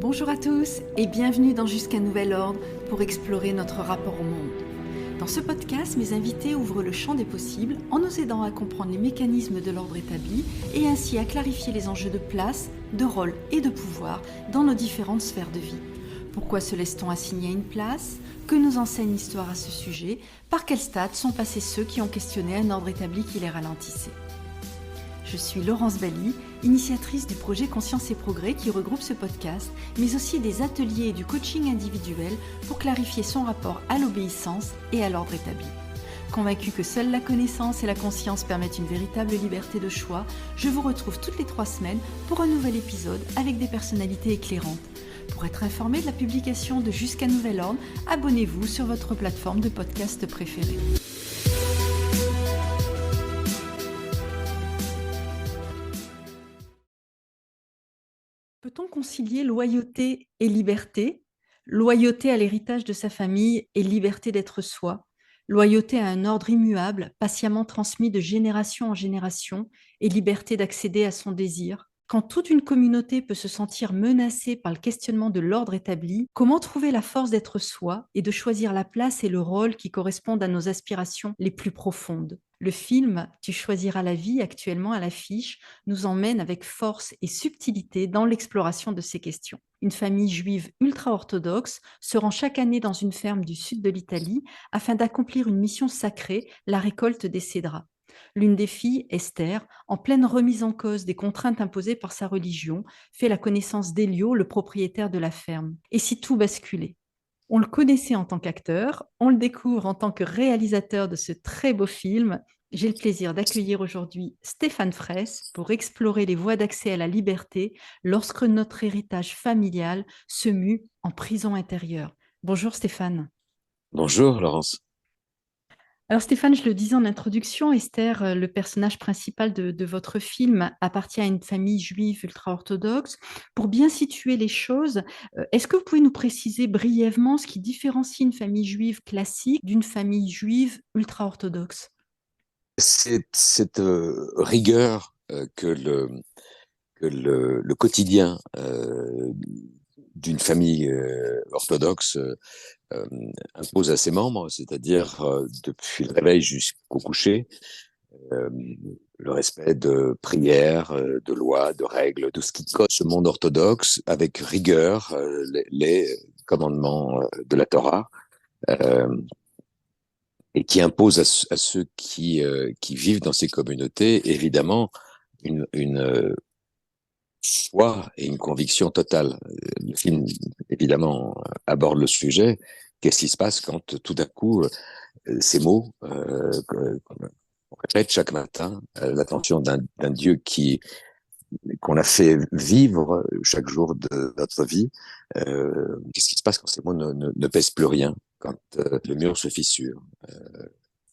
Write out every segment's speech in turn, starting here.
Bonjour à tous et bienvenue dans Jusqu'à nouvel ordre pour explorer notre rapport au monde. Dans ce podcast, mes invités ouvrent le champ des possibles en nous aidant à comprendre les mécanismes de l'ordre établi et ainsi à clarifier les enjeux de place, de rôle et de pouvoir dans nos différentes sphères de vie. Pourquoi se laisse-t-on assigner à une place ? Que nous enseigne l'histoire à ce sujet ? Par quel stade sont passés ceux qui ont questionné un ordre établi qui les ralentissait ? Je suis Laurence Bally, initiatrice du projet Conscience et Progrès qui regroupe ce podcast, mais aussi des ateliers et du coaching individuel pour clarifier son rapport à l'obéissance et à l'ordre établi. Convaincue que seule la connaissance et la conscience permettent une véritable liberté de choix, je vous retrouve toutes les 3 semaines pour un nouvel épisode avec des personnalités éclairantes. Pour être informé de la publication de Jusqu'à nouvel ordre, abonnez-vous sur votre plateforme de podcast préférée. Peut-on concilier loyauté et liberté ? Loyauté à l'héritage de sa famille et liberté d'être soi. Loyauté à un ordre immuable, patiemment transmis de génération en génération et liberté d'accéder à son désir. Quand toute une communauté peut se sentir menacée par le questionnement de l'ordre établi, comment trouver la force d'être soi et de choisir la place et le rôle qui correspondent à nos aspirations les plus profondes ? Le film « Tu choisiras la vie » actuellement à l'affiche nous emmène avec force et subtilité dans l'exploration de ces questions. Une famille juive ultra-orthodoxe se rend chaque année dans une ferme du sud de l'Italie afin d'accomplir une mission sacrée, la récolte des cédrats. L'une des filles, Esther, en pleine remise en cause des contraintes imposées par sa religion, fait la connaissance d'Elio, le propriétaire de la ferme. Et si tout basculait ? On le connaissait en tant qu'acteur, on le découvre en tant que réalisateur de ce très beau film. J'ai le plaisir d'accueillir aujourd'hui Stéphane Fraisse pour explorer les voies d'accès à la liberté lorsque notre héritage familial se mue en prison intérieure. Bonjour Stéphane. Bonjour Laurence. Alors Stéphane, je le disais en introduction, Esther, le personnage principal de votre film, appartient à une famille juive ultra-orthodoxe. Pour bien situer les choses, est-ce que vous pouvez nous préciser brièvement ce qui différencie une famille juive classique d'une famille juive ultra-orthodoxe ? C'est cette rigueur que le quotidien d'une famille orthodoxe euh, impose à ses membres, c'est-à-dire depuis le réveil jusqu'au coucher, euh, le respect de prières, de lois, de règles, de ce qui code ce monde orthodoxe avec rigueur, les commandements de la Torah. Euh, et qui impose à ceux qui vivent dans ces communautés, évidemment, une foi et une conviction totale. Le film, évidemment, aborde le sujet. Qu'est-ce qui se passe quand tout d'un coup, ces mots qu'on répète chaque matin, l'attention d'un Dieu qu'on a fait vivre chaque jour de notre vie, qu'est-ce qui se passe quand ces mots ne pèsent plus rien, quand le mur se fissure?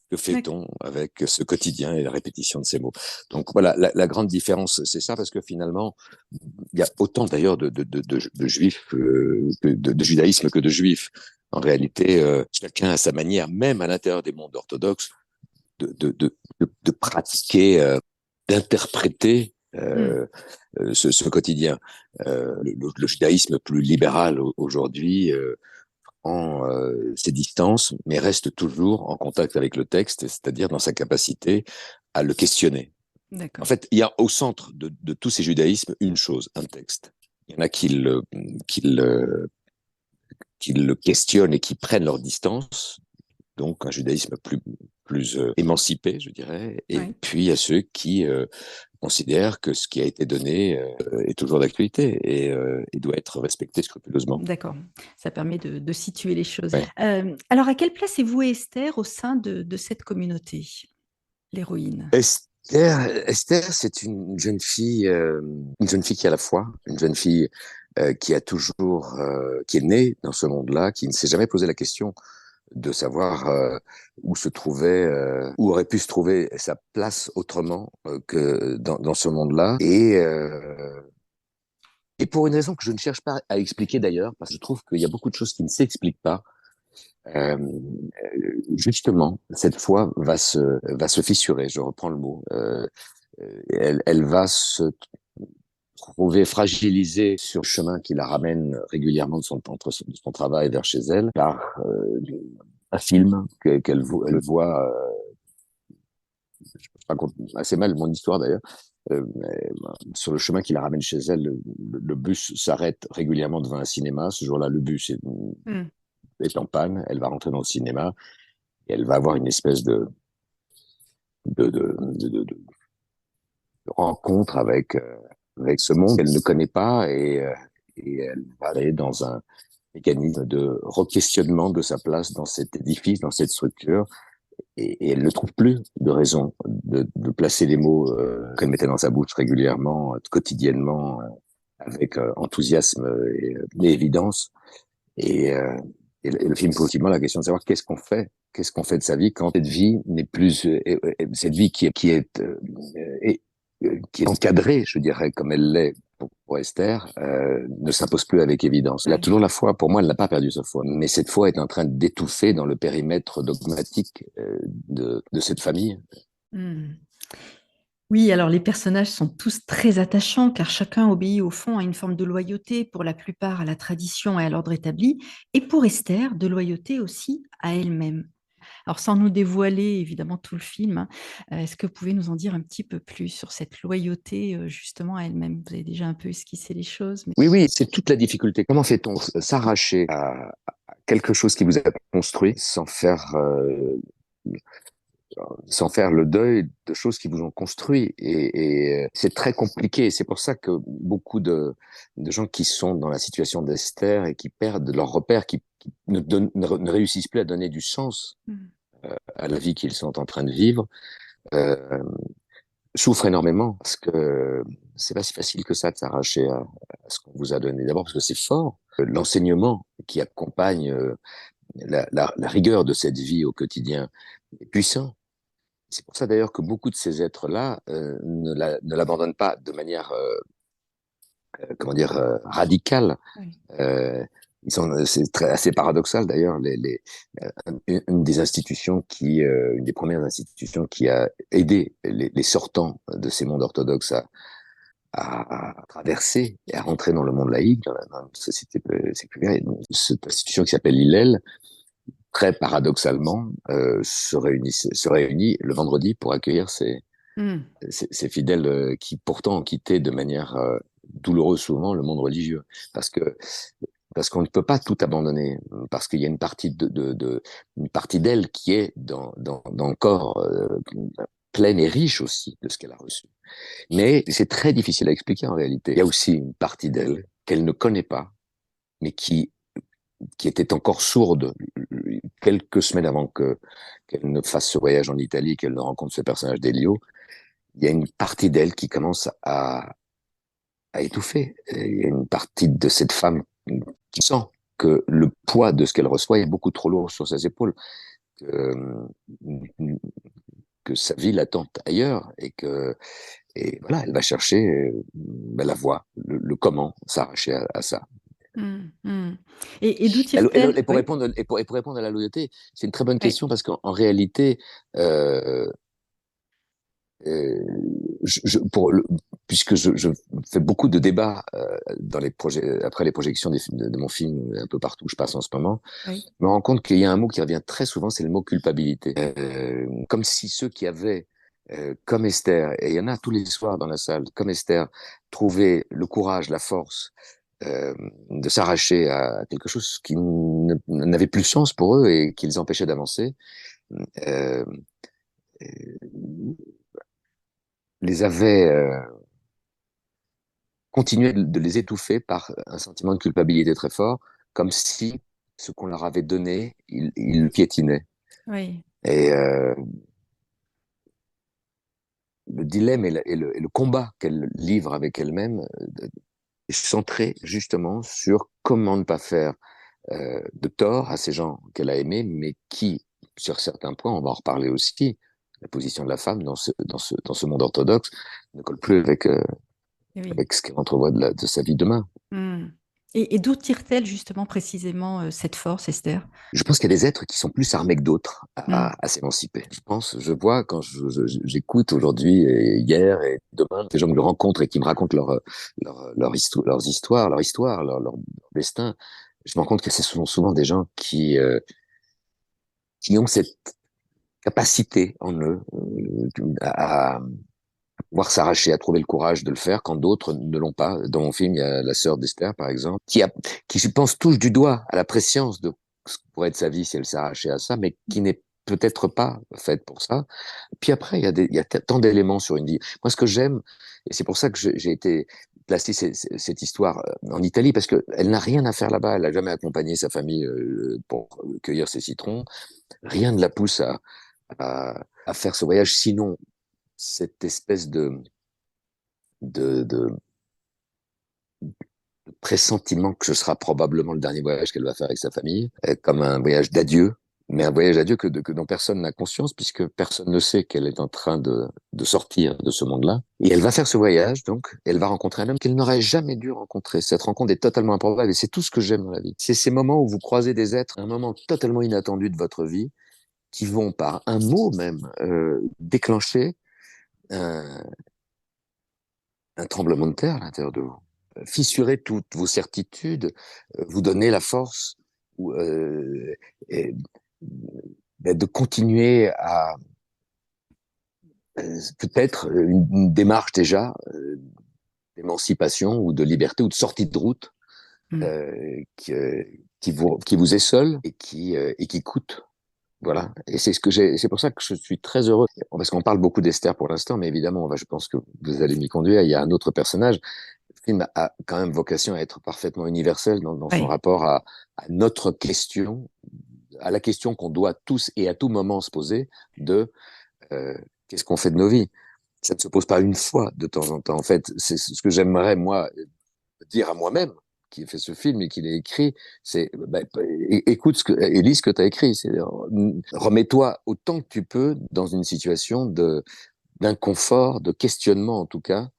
Que fait-on avec ce quotidien et la répétition de ces mots? Donc voilà, la grande différence, c'est ça, parce que finalement, il y a autant d'ailleurs de juifs, de judaïsme que de juifs. En réalité, chacun à sa manière, même à l'intérieur des mondes orthodoxes, de pratiquer, d'interpréter ce quotidien. Le judaïsme plus libéral aujourd'hui prend ses distances, mais reste toujours en contact avec le texte, c'est-à-dire dans sa capacité à le questionner. En D'accord. fait, il y a au centre de tous ces judaïsmes une chose, un texte. Il y en a qui le questionnent et qui prennent leur distance, donc un judaïsme plus émancipé, je dirais, et Oui. puis il y a ceux qui considèrent que ce qui a été donné est toujours d'actualité et doit être respecté scrupuleusement. D'accord, ça permet de situer les choses. Ouais. Alors, à quelle place est vouée Esther au sein de cette communauté, l'héroïne ? Esther, c'est une jeune fille qui a la foi, une jeune fille qui a toujours, qui est née dans ce monde-là, qui ne s'est jamais posé la question de savoir où se trouvait, où aurait pu se trouver sa place autrement que dans ce monde-là. Et pour une raison que je ne cherche pas à expliquer d'ailleurs, parce que je trouve qu'il y a beaucoup de choses qui ne s'expliquent pas. Euh, Justement, cette foi va se, fissurer. Je reprends le mot. Elle va se retrouvée fragilisée sur le chemin qui la ramène régulièrement de son travail vers chez elle par un film elle voit. Je raconte assez mal mon histoire d'ailleurs. Sur le chemin qui la ramène chez elle, le bus s'arrête régulièrement devant un cinéma. Ce jour-là, le bus Mm. est en panne. Elle va rentrer dans le cinéma et elle va avoir une espèce de rencontre avec ce monde qu'elle ne connaît pas et elle va aller dans un mécanisme de re-questionnement de sa place dans cet édifice, dans cette structure. Et elle ne trouve plus de raison de placer les mots qu'elle mettait dans sa bouche régulièrement, quotidiennement, avec enthousiasme et évidence. Et, euh, et le film pose effectivement la question de savoir qu'est-ce qu'on fait de sa vie quand cette vie n'est plus cette vie qui est encadrée, je dirais, comme elle l'est pour Esther, ne s'impose plus avec évidence. Elle a Ouais. toujours la foi. Pour moi, elle n'a pas perdu sa foi, mais cette foi est en train d'étouffer dans le périmètre dogmatique de cette famille. Mm. Oui, alors les personnages sont tous très attachants car chacun obéit au fond à une forme de loyauté, pour la plupart à la tradition et à l'ordre établi, et pour Esther, de loyauté aussi à elle-même. Alors sans nous dévoiler évidemment tout le film, hein, est-ce que vous pouvez nous en dire un petit peu plus sur cette loyauté justement à elle-même? Vous avez déjà un peu esquissé les choses, mais... Oui, oui, c'est toute la difficulté. Comment fait-on s'arracher à quelque chose qui vous a construit sans faire le deuil de choses qui vous ont construit. Et c'est très compliqué. C'est pour ça que beaucoup de gens qui sont dans la situation d'Esther et qui perdent leur repère, qui ne réussissent plus à donner du sens Mm. à la vie qu'ils sont en train de vivre, euh, souffrent énormément parce que c'est pas si facile que ça de s'arracher à ce qu'on vous a donné. D'abord parce que c'est fort. L'enseignement qui accompagne la rigueur de cette vie au quotidien est puissant. C'est pour ça d'ailleurs que beaucoup de ces êtres-là ne l'abandonnent pas de manière, comment dire, radicale. Oui. C'est assez paradoxal d'ailleurs. Une des institutions une des premières institutions qui a aidé les sortants de ces mondes orthodoxes à traverser et à rentrer dans le monde laïque, dans une société séculaire, cette institution qui s'appelle Hillel, très paradoxalement, se réunit le vendredi pour accueillir Mm. ces fidèles qui pourtant ont quitté de manière douloureuse souvent le monde religieux, parce que parce qu'on ne peut pas tout abandonner, parce qu'il y a une partie une partie d'elle qui est dans le corps pleine et riche aussi de ce qu'elle a reçu. Mais c'est très difficile à expliquer en réalité. Il y a aussi une partie d'elle qu'elle ne connaît pas, mais qui était encore sourde quelques semaines avant qu'elle ne fasse ce voyage en Italie, qu'elle ne rencontre ce personnage d'Elio. Il y a une partie d'elle qui commence à étouffer. Il y a une partie de cette femme qui sent que le poids de ce qu'elle reçoit est beaucoup trop lourd sur ses épaules, que, que sa vie l'attend ailleurs et voilà, elle va chercher la voie, le comment s'arracher à ça. Mm. Mm. Et d'où tire-t-elle? Oui, Et pour répondre à la loyauté, c'est une très bonne oui, question parce qu'en réalité, euh, euh, puisque je fais beaucoup de débats dans les projets, après les projections de mon film un peu partout où je passe en ce moment, oui. je me rends compte qu'il y a un mot qui revient très souvent, c'est le mot culpabilité. Comme si ceux qui avaient, comme Esther, et il y en a tous les soirs dans la salle, comme Esther, trouvé le courage, la force de s'arracher à quelque chose qui n'avait plus sens pour eux et qui les empêchait d'avancer, euh, les avaient continué de les étouffer par un sentiment de culpabilité très fort, comme si ce qu'on leur avait donné, ils le piétinaient. Oui. Et le dilemme et le combat qu'elle livre avec elle-même est centré justement sur comment ne pas faire de tort à ces gens qu'elle a aimés, mais qui, sur certains points, on va en reparler aussi, la position de la femme dans ce monde orthodoxe ne colle plus avec Oui. avec ce qu'elle entrevoit de sa vie demain. Mm. Et d'où tire-t-elle justement précisément cette force, Esther? Je pense qu'il y a des êtres qui sont plus armés que d'autres Mm. à s'émanciper. Je vois quand j'écoute aujourd'hui et hier et demain des gens que je rencontre et qui me racontent leur destin, je me rends compte que ce sont souvent des gens qui ont cette capacité en eux à pouvoir s'arracher, à trouver le courage de le faire quand d'autres ne l'ont pas. Dans mon film, il y a la sœur d'Esther, par exemple, qui, je pense, touche du doigt à la préscience de ce que pourrait être sa vie si elle s'arrachait à ça, mais qui n'est peut-être pas faite pour ça. Puis après, il y a tant d'éléments sur une vie. Moi, ce que j'aime, et c'est pour ça que j'ai été placé cette histoire en Italie, parce qu'elle n'a rien à faire là-bas. Elle n'a jamais accompagné sa famille pour cueillir ses citrons. Rien ne la pousse à faire ce voyage, sinon cette espèce de pressentiment que ce sera probablement le dernier voyage qu'elle va faire avec sa famille, comme un voyage d'adieu, mais un voyage d'adieu dont personne n'a conscience, puisque personne ne sait qu'elle est en train de sortir de ce monde-là. Et elle va faire ce voyage, donc, et elle va rencontrer un homme qu'elle n'aurait jamais dû rencontrer. Cette rencontre est totalement improbable, et c'est tout ce que j'aime dans la vie. C'est ces moments où vous croisez des êtres, un moment totalement inattendu de votre vie, qui vont, par un mot même, déclencher un, un tremblement de terre à l'intérieur de vous, fissurer toutes vos certitudes, vous donner la force euh, et, de continuer à peut-être une démarche déjà d'émancipation ou de liberté ou de sortie de route Mm. qui vous est seul et qui coûte. Voilà. Et c'est pour ça que je suis très heureux. Parce qu'on parle beaucoup d'Esther pour l'instant, mais évidemment, je pense que vous allez m'y conduire. Il y a un autre personnage. Le film a quand même vocation à être parfaitement universel dans son Oui. rapport à notre question, à la question qu'on doit tous et à tout moment se poser de euh, qu'est-ce qu'on fait de nos vies. Ça ne se pose pas une fois de temps en temps. En fait, c'est ce que j'aimerais, moi, dire à moi-même, qui ai fait ce film et qui l'a écrit, c'est écoute lis ce que tu as écrit. Remets-toi autant que tu peux dans une situation d'inconfort, de questionnement en tout cas,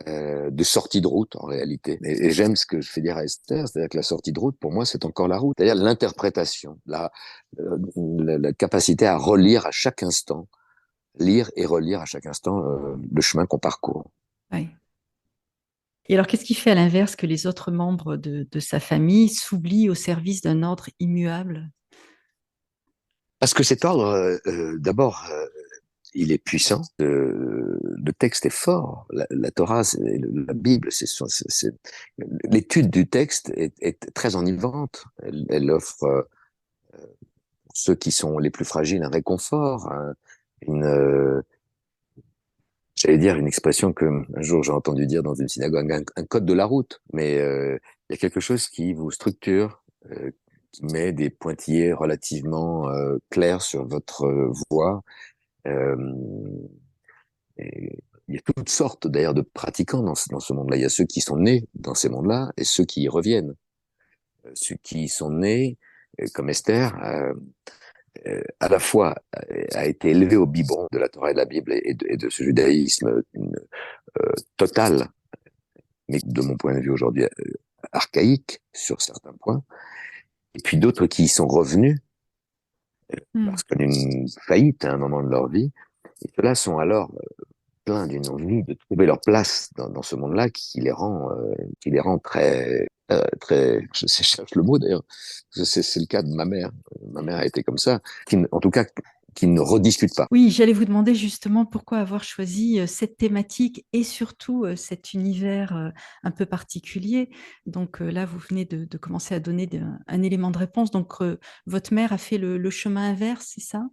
de sortie de route en réalité. Et j'aime ce que je fais dire à Esther, c'est-à-dire que la sortie de route, pour moi, c'est encore la route. C'est-à-dire l'interprétation, la capacité à relire à chaque instant, lire et relire à chaque instant le chemin qu'on parcourt. Oui. Et alors, qu'est-ce qui fait à l'inverse que les autres membres de sa famille s'oublient au service d'un ordre immuable? Parce que cet ordre, d'abord, il est puissant. Le texte est fort. La Torah, la Bible, l'étude du texte est très enivrante. Elle offre pour ceux qui sont les plus fragiles un réconfort, une, j'allais dire une expression que un jour j'ai entendu dire dans une synagogue, un code de la route. Mais il y a quelque chose qui vous structure, qui met des pointillés relativement clairs sur votre voie. Euh, Et il y a toutes sortes d'ailleurs de pratiquants dans ce monde-là. Il y a ceux qui sont nés dans ces mondes-là et ceux qui y reviennent. Ceux qui sont nés, comme Esther, à la fois a été élevé au biberon de la Torah et de la Bible et de ce judaïsme total, mais de mon point de vue aujourd'hui archaïque sur certains points, et puis d'autres qui y sont revenus Mm. parce qu'il y a une faillite à un moment de leur vie, et ceux-là sont alors plein d'une envie de trouver leur place dans ce monde-là qui les rend très, très, je cherche le mot d'ailleurs, c'est le cas de ma mère. Ma mère a été comme ça, en tout cas, qui ne rediscute pas. Oui, j'allais vous demander justement pourquoi avoir choisi cette thématique et surtout cet univers un peu particulier. Donc là, vous venez de commencer à donner un élément de réponse. Donc, votre mère a fait le chemin inverse, c'est ça?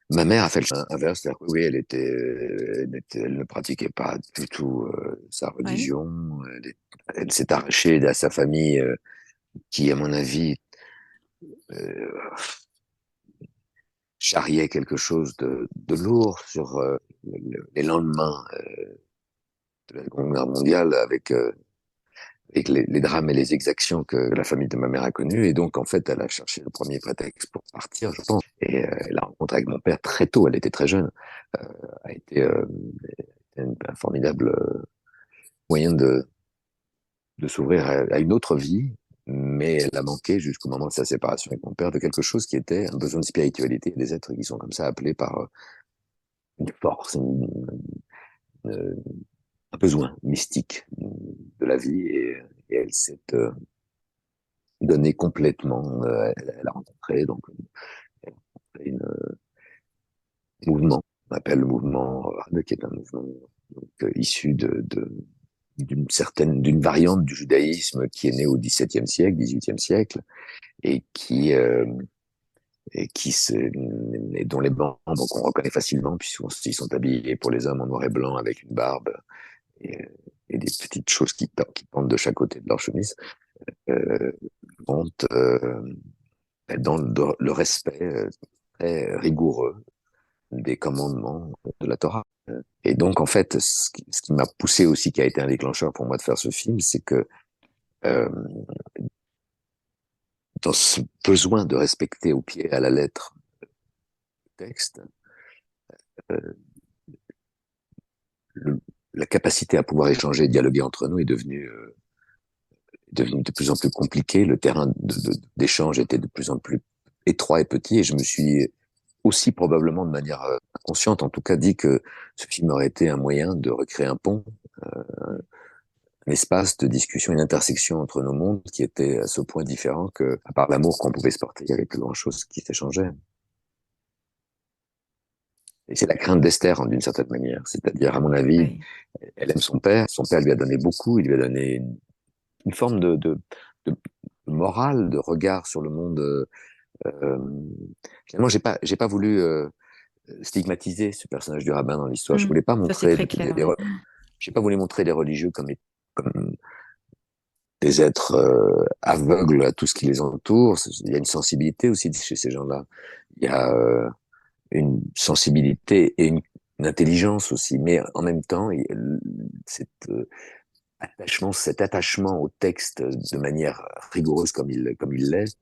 Ma mère a fait le chemin inverse, c'est-à-dire que oui, elle ne pratiquait pas du tout sa Oui. religion. Elle s'est arrachée à sa famille, qui, à mon avis, euh, charriait quelque chose de lourd sur les lendemains de la Seconde Guerre mondiale avec les drames et les exactions que la famille de ma mère a connues. Et donc, en fait, elle a cherché le premier prétexte pour partir, je pense. Et la rencontre avec mon père très tôt, elle était très jeune, a été un formidable moyen de s'ouvrir à une autre vie, mais elle a manqué jusqu'au moment de sa séparation avec mon père de quelque chose qui était un besoin de spiritualité, des êtres qui sont comme ça appelés par une force, une, un besoin mystique de la vie, et elle s'est donnée complètement. Elle a rencontré donc une mouvement, on appelle le mouvement Rad, qui est un mouvement donc, issu d'une variante du judaïsme qui est né au XVIIe siècle, XVIIIe siècle, et et dont les membres qu'on reconnaît facilement, puisqu'ils sont habillés pour les hommes en noir et blanc avec une barbe et, et des petites choses qui pendent de chaque côté de leur chemise, euh, vont dans le respect très rigoureux des commandements de la Torah. Et donc, en fait, ce qui m'a poussé aussi, qui a été un déclencheur pour moi de faire ce film, c'est que euh, dans ce besoin de respecter au pied et à la lettre le texte, euh, le, la capacité à pouvoir échanger, dialoguer entre nous est devenue de plus en plus compliquée. Le terrain d'échange était de plus en plus étroit et petit, et je me suis aussi probablement de manière inconsciente, en tout cas, dit que ce film aurait été un moyen de recréer un pont, un espace de discussion, une intersection entre nos mondes qui était à ce point différent que, à part l'amour qu'on pouvait se porter, il y avait plus grand chose qui s'échangeait. Et c'est la crainte d'Esther, d'une certaine manière. C'est-à-dire, à mon avis, Oui, elle aime son père. Son père lui a donné beaucoup. Il lui a donné une forme de morale, de regard sur le monde. Euh, Finalement, j'ai pas voulu stigmatiser ce personnage du rabbin dans l'histoire. Je voulais pas ça c'est montrer très clair. Ouais. j'ai pas voulu montrer les religieux comme des êtres aveugles à tout ce qui les entoure. Il y a une sensibilité aussi chez ces gens-là. Il y a une sensibilité et une intelligence aussi, mais en même temps, cet cet attachement au texte de manière rigoureuse comme il l'est,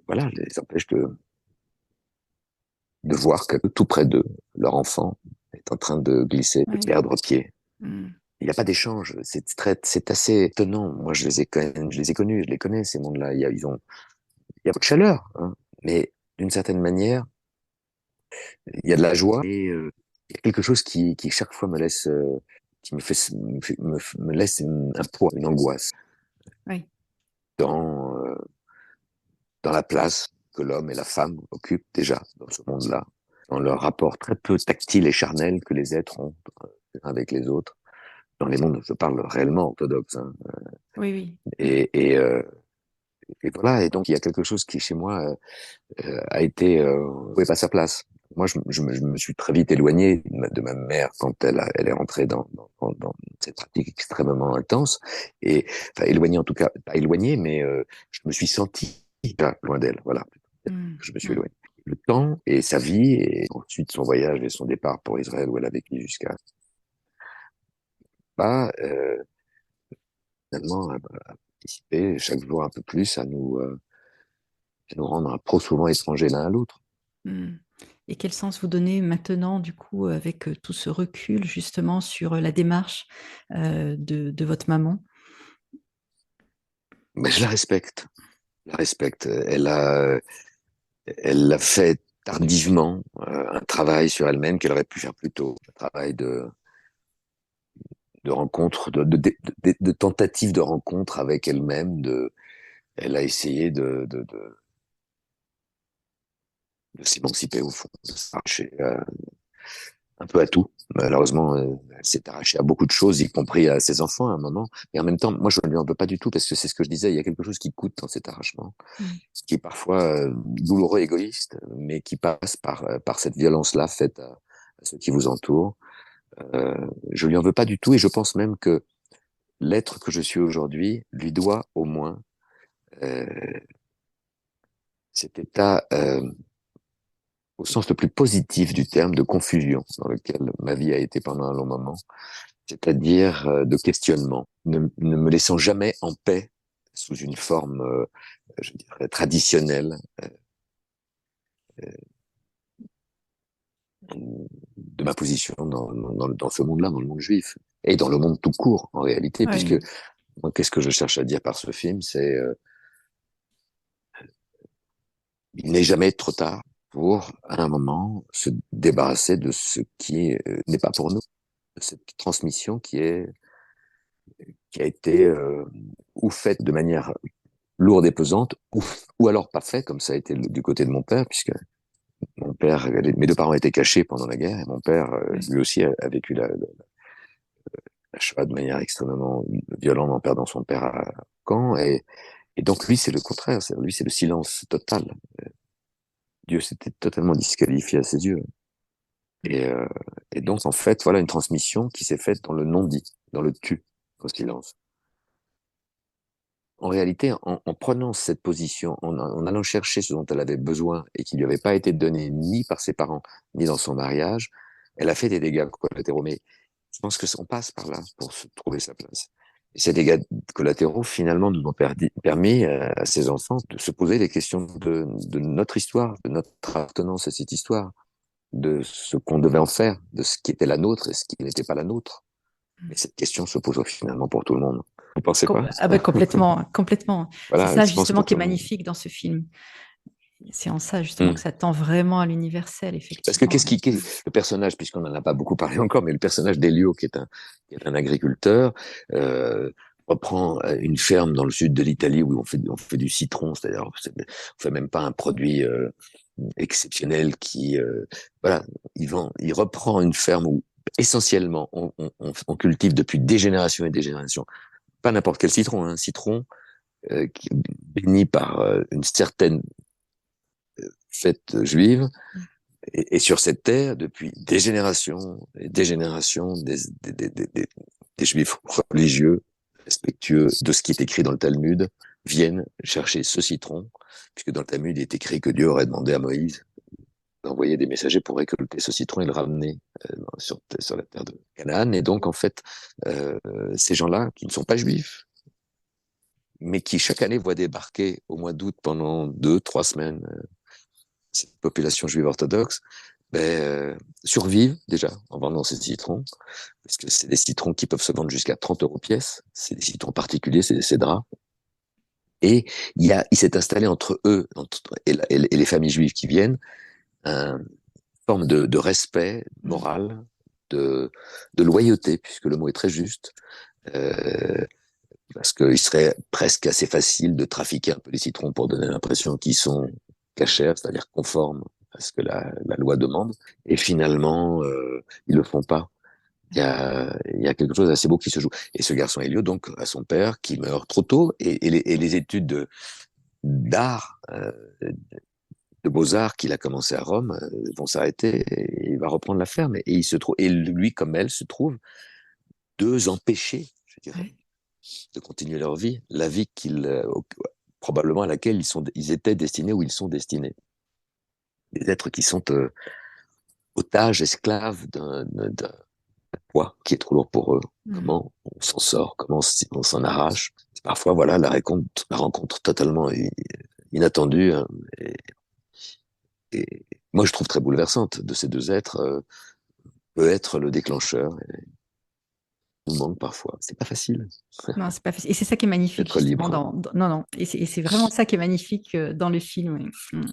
voilà, les empêche de voir que tout près d'eux, leur enfant est en train de glisser, de Oui. perdre pied. Mm. Il n'y a pas d'échange. C'est assez étonnant. Moi, je les ai connus, je les connais, ces mondes-là. Il y a beaucoup de chaleur, hein, mais d'une certaine manière, il y a de la joie et il y a quelque chose qui chaque fois me laisse, qui me laisse un poids, une angoisse Oui. dans, dans la place que l'homme et la femme occupent déjà dans ce monde-là, dans leur rapport très peu tactile et charnel que les êtres ont avec les autres, dans les mondes, je parle réellement orthodoxe, hein, Oui, oui. et, et, euh, et voilà, et donc il y a quelque chose qui chez moi a été trouvait pas sa place. Moi, je me suis très vite éloigné de ma mère quand elle est rentrée dans cette pratique extrêmement intense, et enfin éloigné en tout cas, pas éloigné, mais je me suis senti là, loin d'elle. Voilà, Mm. je me suis Mm. éloigné. Le temps et sa vie, et ensuite son voyage et son départ pour Israël où elle a vécu jusqu'à pas finalement à participer chaque jour un peu plus à nous rendre trop souvent étrangers l'un à l'autre. Mm. Et quel sens vous donnez maintenant, du coup, avec tout ce recul justement sur la démarche de votre maman? Mais je la respecte. La respecte. Elle a fait tardivement un travail sur elle-même qu'elle aurait pu faire plus tôt. Un travail de rencontre, de tentative de rencontre avec elle-même. Elle a essayé de s'émanciper au fond, de s'arracher un peu à tout. Malheureusement, elle s'est arrachée à beaucoup de choses, y compris à ses enfants à un moment. Et en même temps, moi, je ne lui en veux pas du tout parce que c'est ce que je disais, il y a quelque chose qui coûte dans cet arrachement, Mm. qui est parfois douloureux, égoïste, mais qui passe par cette violence-là faite à ceux qui vous entourent. Je lui en veux pas du tout et je pense même que l'être que je suis aujourd'hui lui doit au moins euh, cet état, au sens le plus positif du terme, de confusion dans lequel ma vie a été pendant un long moment, c'est-à-dire de questionnement, ne me laissant jamais en paix sous une forme, je dirais, traditionnelle de ma position dans ce monde-là, dans le monde juif, et dans le monde tout court, en réalité, puisque Oui. Donc, qu'est-ce que je cherche à dire par ce film? C'est il n'est jamais trop tard pour, à un moment, se débarrasser de ce qui n'est pas pour nous, de cette transmission qui a été ou faite de manière lourde et pesante, ou alors pas faite, comme ça a été du côté de mon père, puisque mon père, mes deux parents étaient cachés pendant la guerre, et mon père, Ouais. lui aussi, a vécu la Shoah de manière extrêmement violente en perdant son père à Caen, et donc lui, c'est le contraire, lui, c'est le silence total. Dieu s'était totalement disqualifié à ses yeux. Et, euh, et donc, en fait, voilà une transmission qui s'est faite dans le non-dit, dans le tu, au silence. En réalité, en prenant cette position, en allant chercher ce dont elle avait besoin et qui lui avait pas été donné ni par ses parents, ni dans son mariage, elle a fait des dégâts collatéraux. Mais je pense que on passe par là pour se trouver sa place. Et ces dégâts collatéraux, finalement, nous ont permis à ces enfants de se poser les questions de notre histoire, de notre appartenance à cette histoire, de ce qu'on devait en faire, de ce qui était la nôtre et ce qui n'était pas la nôtre. Mais cette question se pose finalement pour tout le monde. Vous pensez pas? Ah ben complètement, complètement. C'est Voilà, ça je pense justement pour qui est tout le monde. magnifique dans ce film. C'est en ça justement que Hmm. ça tend vraiment à l'universel, Parce que effectivement. le personnage, puisqu'on n'en a pas beaucoup parlé encore, mais le personnage d'Elio, qui est un agriculteur, euh, reprend une ferme dans le sud de l'Italie où on fait du citron, c'est-à-dire on fait même pas un produit exceptionnel voilà, il reprend une ferme où essentiellement on cultive depuis des générations et des générations, pas n'importe quel citron, hein, un citron qui est béni par une certaine fête juive. Et sur cette terre, depuis des générations et des générations, des juifs religieux, respectueux de ce qui est écrit dans le Talmud, viennent chercher ce citron, puisque dans le Talmud, il est écrit que Dieu aurait demandé à Moïse d'envoyer des messagers pour récolter ce citron et le ramener sur la terre de Canaan. Et donc, en fait, euh, ces gens-là, qui ne sont pas juifs, mais qui chaque année voient débarquer au mois d'août pendant 2, 3 semaines cette population juive orthodoxe, ben, survivent déjà en vendant ces citrons, parce que c'est des citrons qui peuvent se vendre jusqu'à 30 euros pièce. C'est des citrons particuliers, c'est des cédrats. Et il s'est installé entre eux et les familles juives qui viennent une forme de respect Mm. moral, de, de loyauté, puisque le mot est très juste, euh, parce qu'il serait presque assez facile de trafiquer un peu les citrons pour donner l'impression qu'ils sont cachers, c'est-à-dire conformes à ce que la loi demande. Et finalement, ils le font pas. Il y a quelque chose d'assez beau qui se joue. Et ce garçon Elio, donc, a son père qui meurt trop tôt, et les études d'art, de beaux-arts qu'il a commencé à Rome, vont s'arrêter, et il va reprendre la ferme. Et il se trouve, et lui, comme elle, se trouve deux empêchés, je dirais, Ouais. de continuer leur vie, la vie probablement à laquelle ils étaient destinés ou ils sont destinés. Des êtres qui sont otages, esclaves d'un poids qui est trop lourd pour eux. Mm. Comment on s'en sort, comment on s'en arrache. Parfois, voilà, la rencontre totalement inattendue, hein, et moi je trouve très bouleversante de ces deux êtres, peut être le déclencheur. Et nous manque parfois. C'est pas facile Non, c'est pas facile. Et c'est ça qui est magnifique d'être justement libre. non, non. Et c'est vraiment ça qui est magnifique dans le film. Oui. Mm.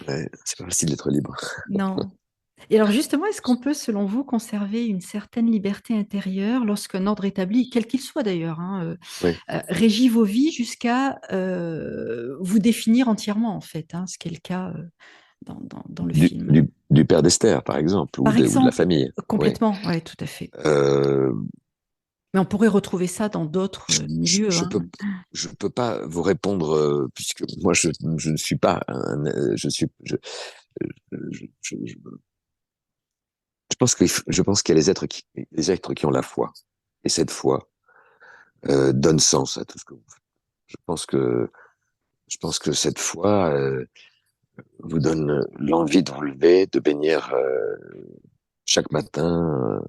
Ouais, c'est pas facile d'être libre. Non. Et alors justement, est-ce qu'on peut, selon vous, conserver une certaine liberté intérieure lorsqu'un ordre établi, quel qu'il soit d'ailleurs, hein, Oui. régit vos vies jusqu'à vous définir entièrement, en fait, hein, ce qui est le cas dans le film. Du père d'Esther, par exemple, Par ou de la exemple, famille. Oui. complètement, oui, tout à fait. Euh, Mais on pourrait retrouver ça dans d'autres milieux, je hein. je peux pas vous répondre puisque moi je ne suis pas je pense je pense qu'il y a les êtres qui ont la foi, et cette foi donne sens à tout ce que vous faites. Je pense que je pense que cette foi vous donne l'envie de vous lever, de bénir chaque matin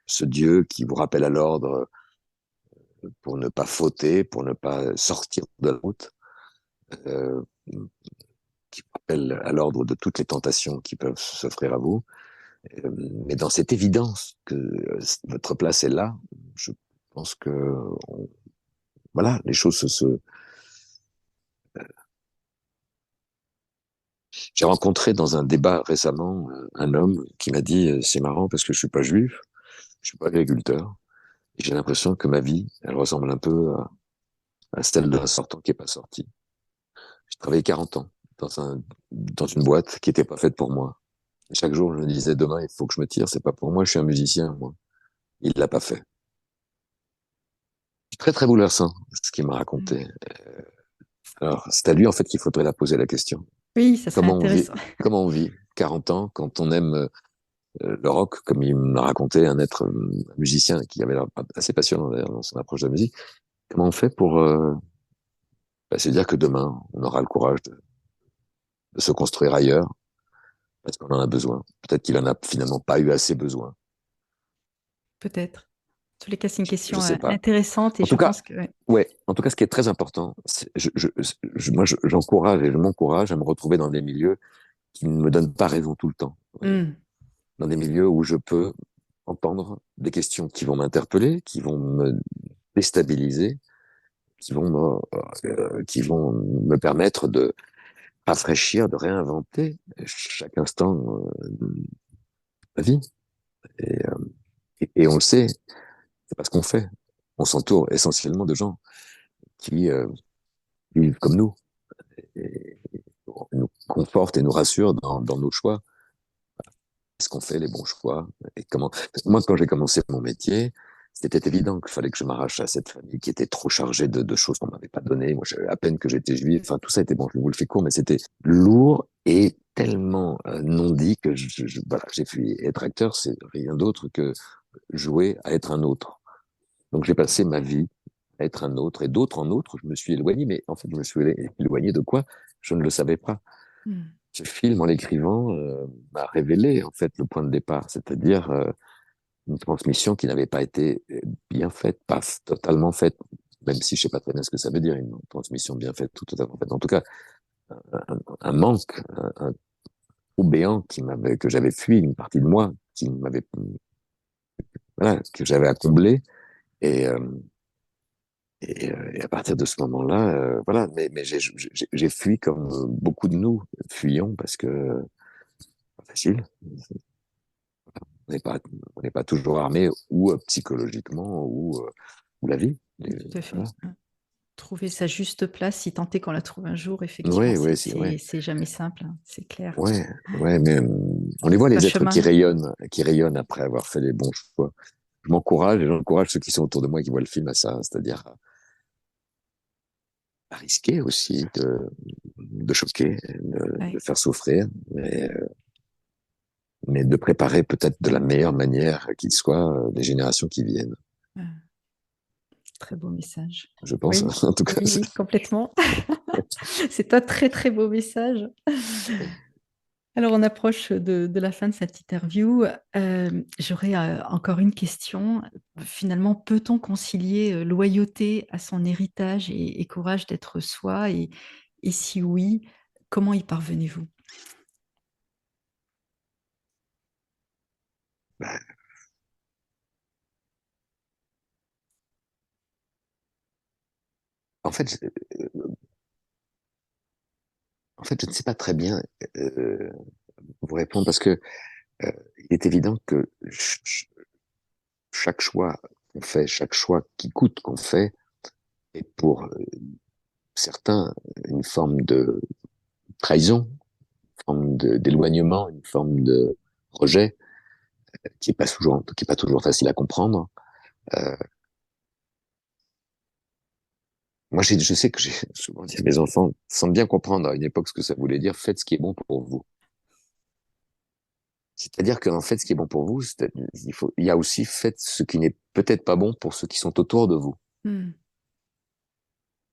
ce Dieu qui vous rappelle à l'ordre pour ne pas fauter, pour ne pas sortir de la route, euh, qui vous rappelle à l'ordre de toutes les tentations qui peuvent s'offrir à vous. Mais dans cette évidence que votre place est là, je pense que voilà, les choses se. J'ai rencontré dans un débat récemment un homme qui m'a dit c'est marrant parce que je suis pas juif, je suis pas agriculteur, et j'ai l'impression que ma vie, elle ressemble un peu à celle d'un sortant qui est pas sorti. J'ai travaillé 40 ans dans une boîte qui était pas faite pour moi. Et chaque jour, je me disais demain, il faut que je me tire, c'est pas pour moi, je suis un musicien, moi. Il l'a pas fait. C'est très très bouleversant ce qu'il m'a Mm. raconté. Alors, c'est à lui en fait qu'il faudrait la poser la question. Oui, ça serait Comment on vit, intéressant. comment on vit 40 ans quand on aime le rock, comme il m'a raconté, un musicien qui avait l'air assez passionnant d'ailleurs dans son approche de la musique. Comment on fait pour se dire que demain, on aura le courage de se construire ailleurs parce qu'on en a besoin. Peut-être qu'il en a finalement pas eu assez besoin. Peut-être. En tous les cas, c'est une Je question sais pas. intéressante et En je tout cas, pense que ouais. ouais. En tout cas, ce qui est très important, moi, j'encourage et je m'encourage à me retrouver dans des milieux qui ne me donnent pas raison tout le temps. Mm. Dans des milieux où je peux entendre des questions qui vont m'interpeller, qui vont me déstabiliser, qui vont me permettre de rafraîchir, de réinventer chaque instant de ma vie. Et, et on le sait, c'est pas ce qu'on fait. On s'entoure essentiellement de gens qui vivent comme nous et nous confortent et nous rassurent dans nos choix. Est-ce qu'on fait les bons choix et comment. Moi, quand j'ai commencé mon métier, c'était évident qu'il fallait que je m'arrache à cette famille qui était trop chargée de choses qu'on m'avait pas données. Moi, à peine que j'étais juif. Enfin, tout ça était bon. Je vous le fais court, mais c'était lourd et tellement non dit que voilà, j'ai fui. Être acteur, c'est rien d'autre que jouer à être un autre. Donc, j'ai passé ma vie à être un autre et d'autre en autre. Je me suis éloigné, mais en fait, je me suis éloigné de quoi? Je ne le savais pas. Mm. Ce film, en l'écrivant, m'a révélé en fait le point de départ, c'est-à-dire une transmission qui n'avait pas été bien faite, pas totalement faite, même si je sais pas très bien ce que ça veut dire, une transmission bien faite ou totalement faite. En tout cas, un manque, un trou béant que j'avais fui, une partie de moi qui m'avait, voilà, que j'avais à combler. Et, euh, et à partir de ce moment-là, voilà. Mais j'ai fui comme beaucoup de nous fuyons parce que pas facile. On n'est pas, on n'est pas toujours armé ou psychologiquement ou la vie. Tout à fait. Voilà. Ouais. Trouver sa juste place, si tant est qu'on la trouve un jour, effectivement, Ouais, ouais, ouais. c'est jamais simple, hein, c'est clair. Ouais, ouais, mais on les voit Un les êtres chemin. qui rayonnent après avoir fait les bons choix. Je m'encourage et j'encourage ceux qui sont autour de moi qui voient le film à ça, c'est-à-dire à risquer aussi de choquer, de Ouais. faire souffrir, mais de préparer peut-être de la meilleure manière qu'il soit les générations qui viennent. Ouais. Très beau message. Je pense, Oui, en tout cas. oui, oui, complètement. C'est un très, très beau message. Alors, on approche de la fin de cette interview. J'aurais encore une question. Finalement, peut-on concilier loyauté à son héritage et courage d'être soi? Et si oui, comment y parvenez-vous? En fait, je ne sais pas très bien euh, vous répondre parce que il est évident que chaque choix qu'on fait, chaque choix qui coûte qu'on fait, est pour certains une forme de trahison, une forme d'éloignement, une forme de rejet qui est pas toujours facile à comprendre. Euh, Moi, je sais que j'ai souvent dit à mes enfants, sans bien comprendre à une époque ce que ça voulait dire, faites ce qui est bon pour vous. C'est-à-dire qu'en fait, ce qui est bon pour vous, il y a aussi faites ce qui n'est peut-être pas bon pour ceux qui sont autour de vous. Hmm.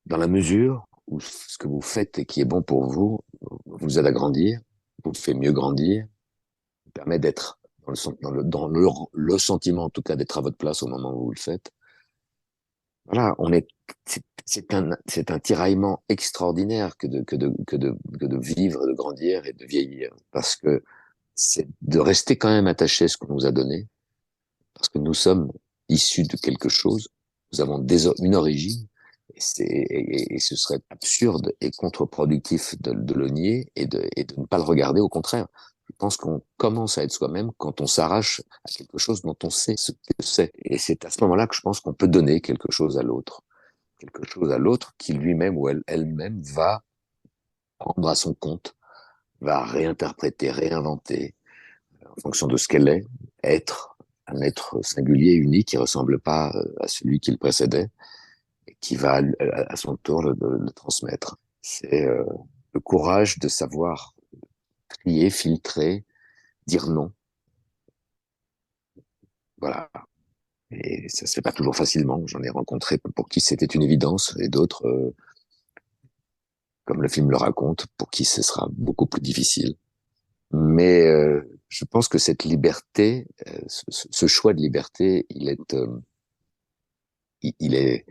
Dans la mesure où ce que vous faites et qui est bon pour vous, vous aide à grandir, vous fait mieux grandir, vous permet d'être dans le sentiment, en tout cas, d'être à votre place au moment où vous le faites. Voilà, c'est un tiraillement extraordinaire que de vivre, de grandir et de vieillir. Parce que c'est de rester quand même attaché à ce qu'on nous a donné, parce que nous sommes issus de quelque chose, nous avons une origine, Et ce serait absurde et contre-productif de le nier et de ne pas le regarder. Au contraire, je pense qu'on commence à être soi-même quand on s'arrache à quelque chose dont on sait ce que c'est. Et c'est à ce moment-là que je pense qu'on peut donner quelque chose à l'autre qui lui-même ou elle-même va prendre à son compte, va réinterpréter, réinventer en fonction de ce qu'elle est, être un être singulier, unique, qui ressemble pas à celui qui le précédait, et qui va à son tour le transmettre. C'est le courage de savoir trier, filtrer, dire non. Voilà. Et ça se fait pas toujours facilement. J'en ai rencontré pour qui c'était une évidence, et d'autres, comme le film le raconte, pour qui ce sera beaucoup plus difficile. Mais je pense que cette liberté, ce choix de liberté, il est,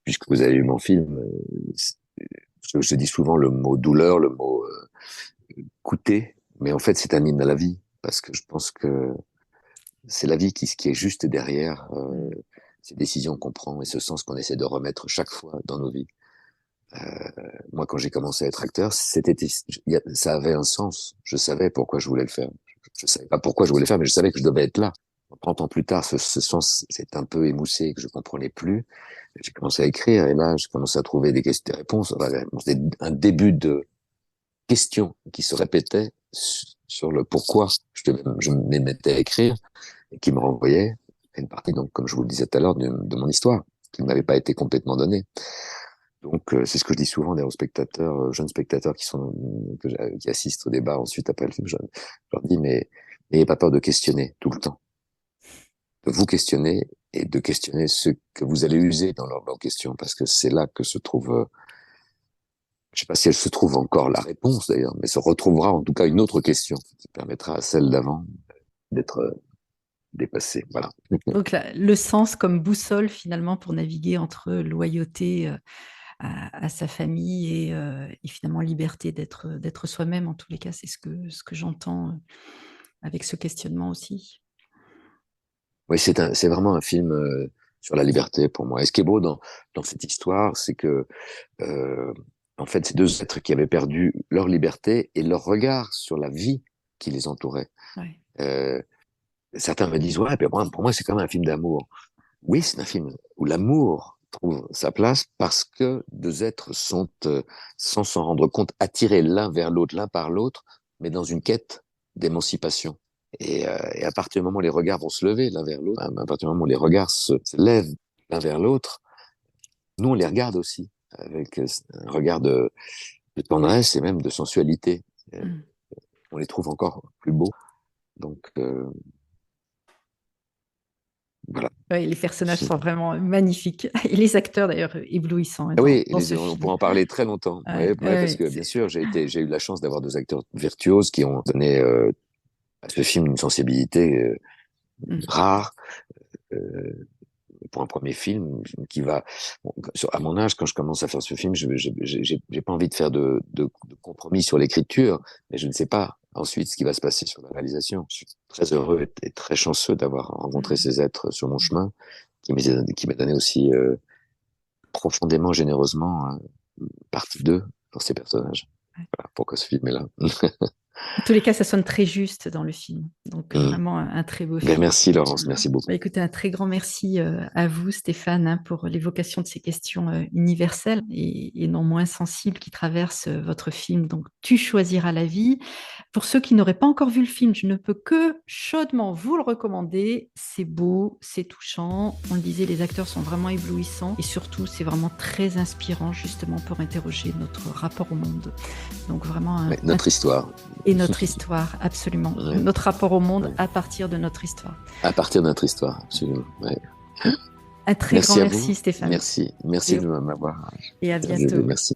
puisque vous avez vu mon film, je dis souvent le mot douleur, le mot coûter, mais en fait c'est un hymne à la vie, parce que je pense que c'est la vie qui est juste derrière ces décisions qu'on prend et ce sens qu'on essaie de remettre chaque fois dans nos vies. Moi, quand j'ai commencé à être acteur, ça avait un sens. Je savais pourquoi je voulais le faire. Je savais pas pourquoi je voulais le faire, mais je savais que je devais être là. 30 ans plus tard, ce sens s'est un peu émoussé, que je comprenais plus. J'ai commencé à écrire et là, j'ai commencé à trouver des questions, des réponses. Enfin, c'était un début de questions qui se répétaient sur le pourquoi je me mettais à écrire et qui me renvoyait à une partie, donc, comme je vous le disais tout à l'heure, de mon histoire, qui ne m'avait pas été complètement donnée. Donc, c'est ce que je dis souvent aux spectateurs, jeunes spectateurs qui assistent au débat ensuite après le film. Je leur dis, mais n'ayez pas peur de questionner tout le temps. De vous questionner et de questionner ce que vous allez user dans leurs questions, parce que c'est là que se trouve, je sais pas si elle se trouve encore la réponse d'ailleurs, mais se retrouvera en tout cas une autre question qui permettra à celle d'avant d'être dépassée. Voilà. Donc le sens comme boussole finalement pour naviguer entre loyauté à sa famille et finalement liberté d'être soi-même. En tous les cas, c'est ce que j'entends avec ce questionnement aussi. Oui, c'est vraiment un film sur la liberté pour moi. Et ce qui est beau dans cette histoire, c'est que en fait, ces deux êtres qui avaient perdu leur liberté et leur regard sur la vie qui les entourait. Ouais. Certains me disent, ouais, mais pour moi, c'est quand même un film d'amour. Oui, c'est un film où l'amour trouve sa place parce que deux êtres sont, sans s'en rendre compte, attirés l'un vers l'autre, l'un par l'autre, mais dans une quête d'émancipation. Et à partir du moment où les regards vont se lever l'un vers l'autre, à partir du moment où les regards se lèvent l'un vers l'autre, nous, on les regarde aussi avec un regard de tendresse et même de sensualité. Mm. On les trouve encore plus beaux. Donc, voilà. Ouais, les personnages sont vraiment magnifiques. Et les acteurs, d'ailleurs, éblouissants Ah oui, dans ce on film. pourrait en parler très longtemps. Ouais, Ouais, ouais, parce ouais, que bien sûr, j'ai eu la chance d'avoir deux acteurs virtuoses qui ont donné à ce film une sensibilité mm. rare pour un premier film qui va. Bon, à mon âge, quand je commence à faire ce film, j'ai pas envie de faire de compromis sur l'écriture, mais je ne sais pas ensuite ce qui va se passer sur la réalisation. Je suis très heureux et très chanceux d'avoir rencontré Mm. ces êtres sur mon chemin, qui m'a donné aussi profondément, généreusement partie d'eux pour ces personnages. Voilà pourquoi ce film est là. En tous les cas, ça sonne très juste dans le film. Donc, Mm. vraiment un très beau Ben, film. merci Laurence, merci beaucoup. Bah, écoutez, un très grand merci à vous, Stéphane, hein, pour l'évocation de ces questions universelles et non moins sensibles qui traversent votre film. Donc, Tu choisiras la vie. Pour ceux qui n'auraient pas encore vu le film, je ne peux que chaudement vous le recommander. C'est beau, c'est touchant. On le disait, les acteurs sont vraiment éblouissants et surtout, c'est vraiment très inspirant justement pour interroger notre rapport au monde. Donc, vraiment Ouais, notre histoire. et notre histoire, absolument. Ouais. Notre rapport au monde Ouais. à partir de notre histoire. À partir de notre histoire, absolument. Ouais. Un très Merci grand à merci, vous. Stéphane. Merci de m'avoir Et à bientôt. Merci.